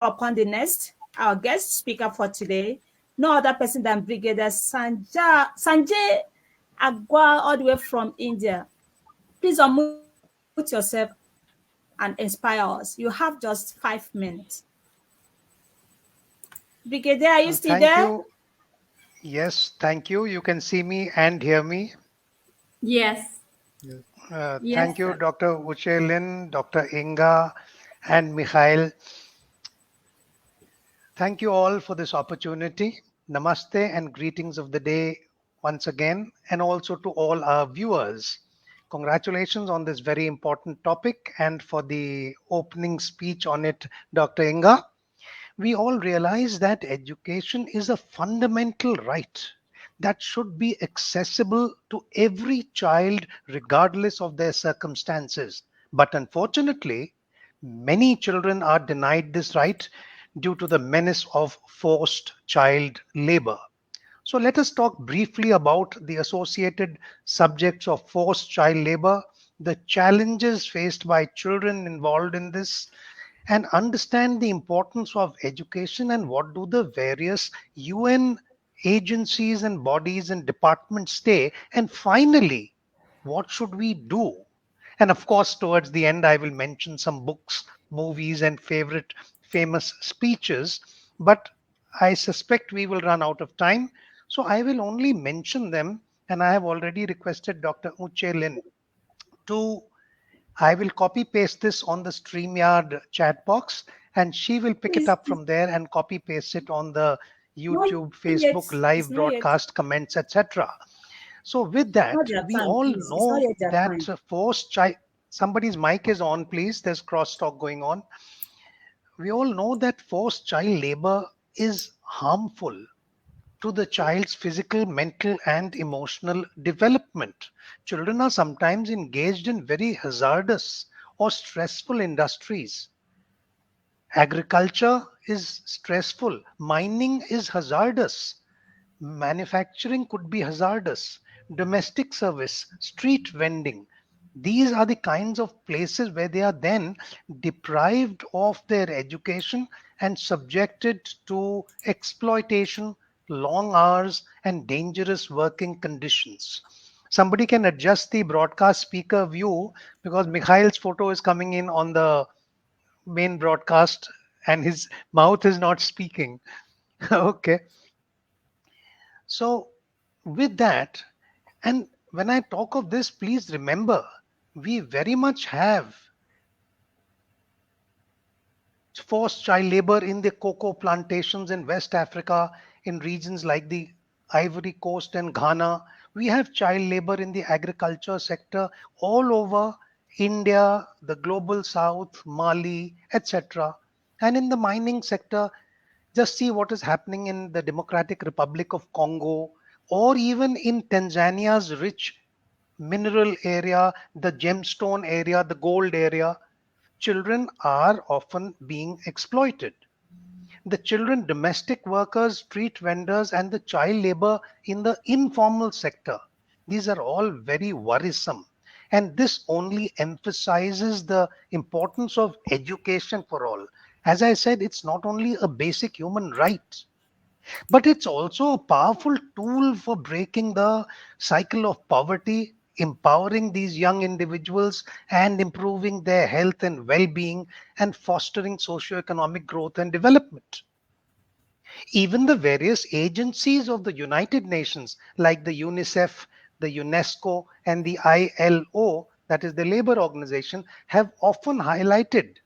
upon the next, our guest speaker for today, no other person than Brigadier Sanjay Agwa, all the way from India. Please unmute yourself and inspire us. You have just 5 minutes. Brigadier, are you still there? Thank you. Yes, thank you. You can see me and hear me. Yes, Thank yes, you, sir. Dr. Uchelin, Dr. Inga, and Mikhail. Thank you all for this opportunity. Namaste and greetings of the day once again, and also to all our viewers. Congratulations on this very important topic and for the opening speech on it, Dr. Inga. We all realize that education is a fundamental right that should be accessible to every child regardless of their circumstances. But unfortunately, many children are denied this right due to the menace of forced child labor. So let us talk briefly about the associated subjects of forced child labor, the challenges faced by children involved in this, and understand the importance of education and what do the various UN agencies and bodies and departments say. And finally, what should we do? And of course, towards the end, I will mention some books, movies, and favorite famous speeches. But I suspect we will run out of time. So I will only mention them. And I have already requested Dr. Uche Lin to I will copy paste this on the StreamYard chat box and she will pick it Please, up from there and copy paste it on the not YouTube, yet. Facebook It's not live yet. broadcast comments, etc. So with It's not that, their we time, all please. It's not know yet their that time. forced child somebody's mic is on, please. There's crosstalk going on. We all know that forced child labor is harmful to the child's physical, mental, and emotional development. Children are sometimes engaged in very hazardous or stressful industries. Agriculture is stressful, mining is hazardous, manufacturing could be hazardous, domestic service, street vending. These are the kinds of places where they are then deprived of their education and subjected to exploitation, long hours, and dangerous working conditions. Somebody can adjust the broadcast speaker view because Mikhail's photo is coming in on the main broadcast and his mouth is not speaking. Okay. So, with that, and when I talk of this, please remember we very much have forced child labor in the cocoa plantations in West Africa, in regions like the Ivory Coast and Ghana. We have child labor in the agriculture sector all over India, the global south, Mali, etc. And in the mining sector, just see what is happening in the Democratic Republic of Congo or even in Tanzania's rich mineral area, the gemstone area, the gold area. Children are often being exploited. The children, domestic workers, street vendors, and the child labor in the informal sector. These are all very worrisome. And this only emphasizes the importance of education for all. As I said, it's not only a basic human right, but it's also a powerful tool for breaking the cycle of poverty, empowering these young individuals, and improving their health and well being, and fostering socioeconomic growth and development. Even the various agencies of the United Nations, like the UNICEF, the UNESCO, and the ILO, that is the labor organization, have often highlighted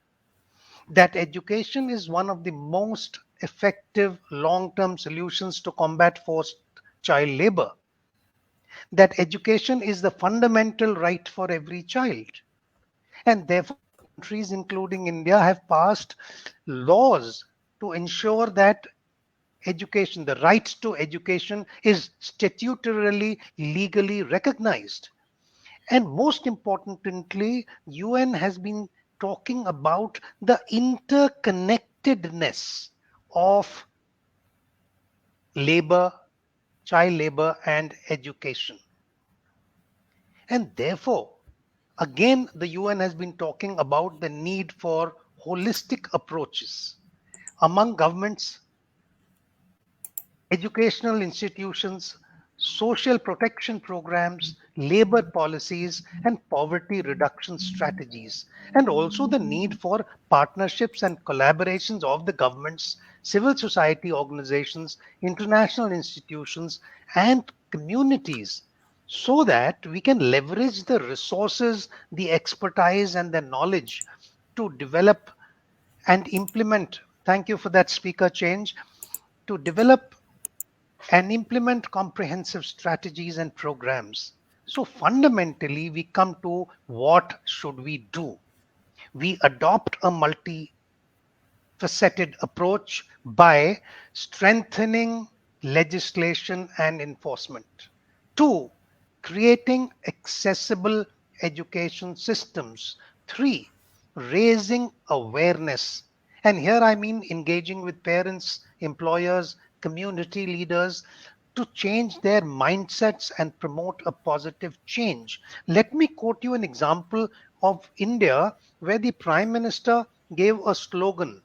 that education is one of the most effective long term solutions to combat forced child labor, that education is the fundamental right for every child. And therefore, countries including India have passed laws to ensure that education, the right to education, is statutorily legally recognized. And most importantly, UN has been talking about the interconnectedness of labor, child labor, and education. And therefore, again, the UN has been talking about the need for holistic approaches. among governments, educational institutions, social protection programs, labor policies, and poverty reduction strategies, and also the need for partnerships and collaborations of the governments, civil society organizations, international institutions, and communities, so that we can leverage the resources, the expertise, and the knowledge to develop and implement. Thank you for that speaker change. To develop and implement comprehensive strategies and programs. So fundamentally, we come to what should we do? We adopt a multifaceted approach by strengthening legislation and enforcement. Two, creating accessible education systems. Three, raising awareness. And here I mean engaging with parents, employers, community leaders to change their mindsets and promote a positive change. Let me quote you an example of India where the Prime Minister gave a slogan,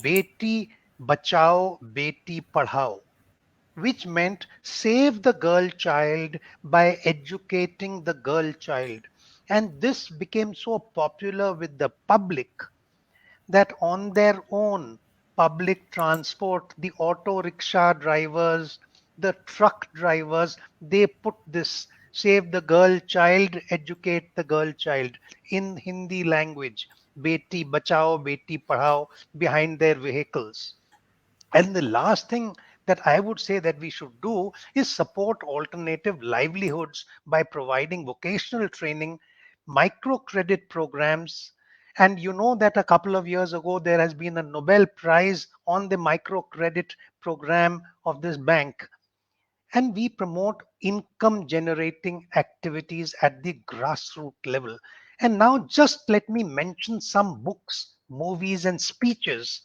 Beti Bachao, Beti Padhao, which meant save the girl child by educating the girl child. And this became so popular with the public that on their own public transport, the auto rickshaw drivers, the truck drivers, they put this save the girl child, educate the girl child in Hindi language, Beti Bachao, Beti Padhao behind their vehicles. And the last thing that I would say that we should do is support alternative livelihoods by providing vocational training, microcredit programs. And you know that a couple of years ago, there has been a Nobel Prize on the microcredit program of this bank. And we promote income generating activities at the grassroots level. And now, just let me mention some books, movies, and speeches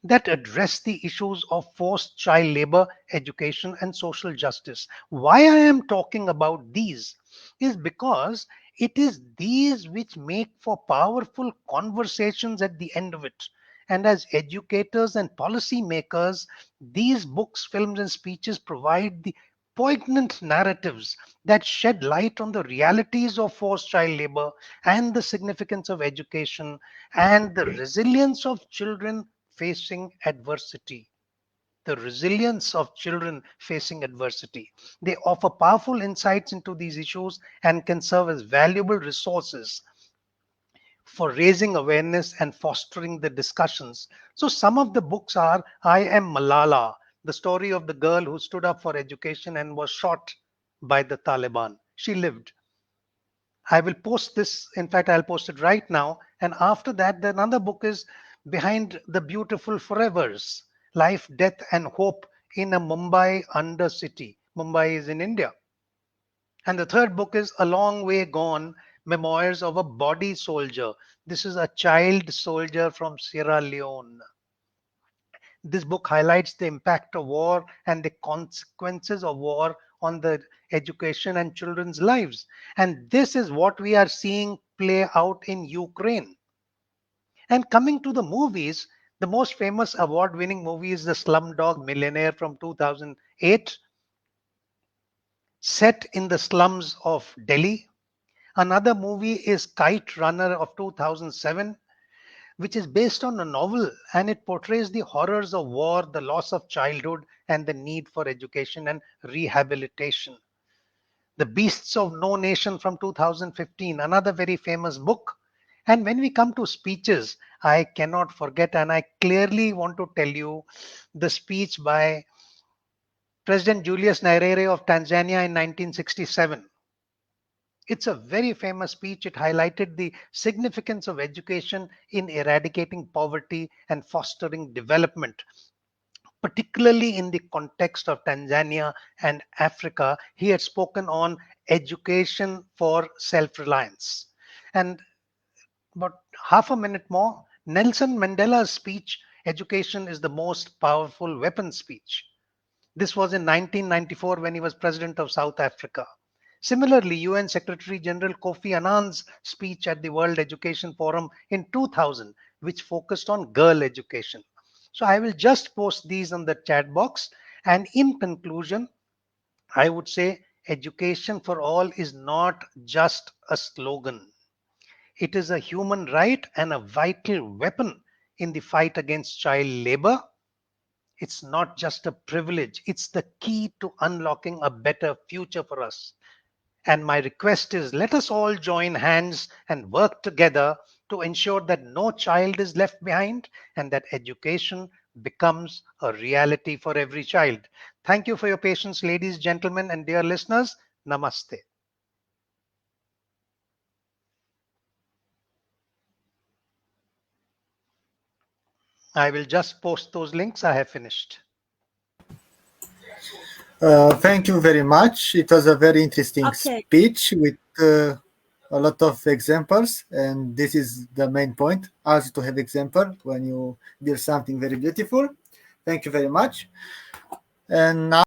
that address the issues of forced child labor, education, and social justice. Why I am talking about these is because it is these which make for powerful conversations at the end of it. And as educators and policy makers, these books, films, and speeches provide the poignant narratives that shed light on the realities of forced child labor and the significance of education and the resilience of children facing adversity. The resilience of children facing adversity. They offer powerful insights into these issues and can serve as valuable resources for raising awareness and fostering the discussions. So, some of the books are I Am Malala, the story of the girl who stood up for education and was shot by the Taliban. She lived. I will post this. In fact, I'll post it right now. And after that, the another book is Behind the Beautiful Forevers, Life, Death, and Hope in a Mumbai Undercity. Mumbai is in India. And the third book is A Long Way Gone, Memoirs of a Body Soldier. This is a child soldier from Sierra Leone. This book highlights the impact of war and the consequences of war on the education and children's lives. And this is what we are seeing play out in Ukraine. And coming to the movies, the most famous award winning movie is The Slumdog Millionaire from 2008, set in the slums of Delhi. Another movie is Kite Runner of 2007, which is based on a novel, and it portrays the horrors of war, the loss of childhood, and the need for education and rehabilitation. The Beasts of No Nation from 2015, another very famous book. And when we come to speeches, I cannot forget, and I clearly want to tell you the speech by President Julius Nyerere of Tanzania in 1967. It's a very famous speech. It highlighted the significance of education in eradicating poverty and fostering development, particularly in the context of Tanzania and Africa. He had spoken on education for self reliance. And about half a minute more, Nelson Mandela's speech, Education is the Most Powerful Weapon speech. This was in 1994 when he was president of South Africa. Similarly, UN Secretary General Kofi Annan's speech at the World Education Forum in 2000, which focused on girl education. So I will just post these on the chat box. And in conclusion, I would say education for all is not just a slogan. It is a human right and a vital weapon in the fight against child labor. It's not just a privilege, it's the key to unlocking a better future for us. And my request is, let us all join hands and work together to ensure that no child is left behind and that education becomes a reality for every child. Thank you for your patience, ladies, gentlemen, and dear listeners. Namaste. I will just post those links. I have finished. Thank you very much. It was a very interesting Okay. speech with a lot of examples, and this is the main point: also to have example when you build something very beautiful. Thank you very much. And now